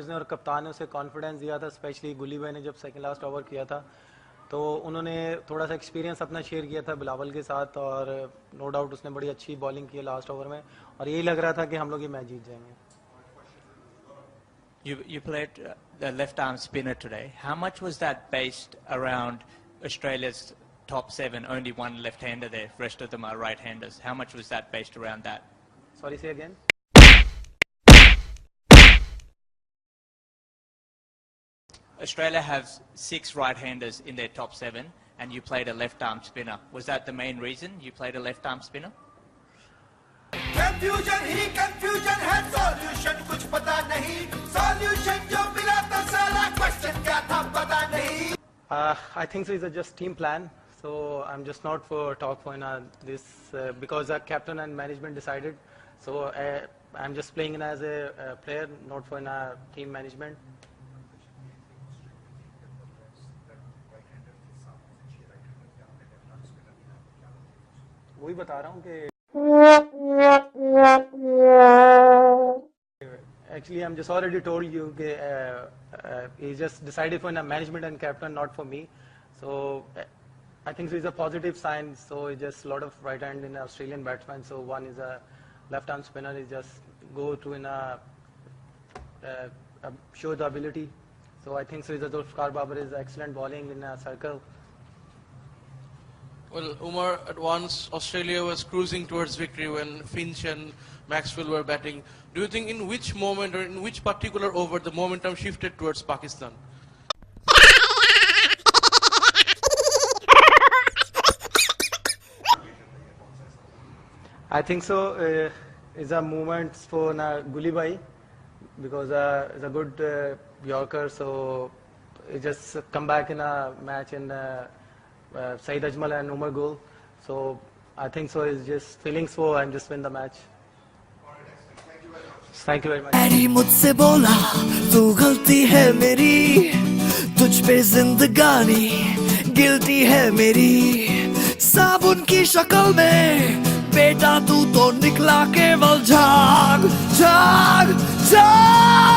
ने और कप्तान ने उसे कॉन्फिडेंस दिया था, स्पेशली गुली भाई ने जब सेकंड लास्ट ओवर किया था तो उन्होंने थोड़ा सा एक्सपीरियंस अपना शेयर किया था बिलावल के साथ और नो डाउट उसने बड़ी अच्छी बॉलिंग की लास्ट ओवर में और यही लग रहा था कि हम लोग ये मैच जीत जाएंगे. You played the left arm spinner today. How much was that based around Australia's top 7? Only one left-hander there, rest of them are right-handers. How much was that based around that? Sorry, say again. Australia has 6 right-handers in their top 7 and you played a left-arm spinner. Was that the main reason you played a left-arm spinner? Confusion he confusion है, solution कुछ पता नहीं, solution जो मिला तो साला question क्या था पता नहीं. I think so. It's just team plan. So I'm just not for talk for this because the captain and management decided. So I'm just playing as a player, not for team management. वही बता रहा हूँ कि actually I'm just already told you he just decided for management and captain, not for me. So I think it's a positive sign. So it's just a lot of right hand in Australian batsmen. So one is a left arm spinner, is just go to show the ability. So I think so. Zulfikar Babar is excellent bowling in a circle. Well, Umar, at once Australia was cruising towards victory when Finch and Maxwell were batting. Do you think in which moment or in which particular over the momentum shifted towards Pakistan? I think so. It's a movement for Guli Bhai because it's a good Yorker. So it just come back in a match in Saeed Ajmal and Umar goal. So I think so. It's just feelings for and just win the match. Thank you very much. Daddy मुझसे बोला तू गलती है मेरी, तुझ पे जिंदगानी guilty है मेरी, साबुन की शक्ल में बेटा तू तो निकला केवल झाग झाग झाग.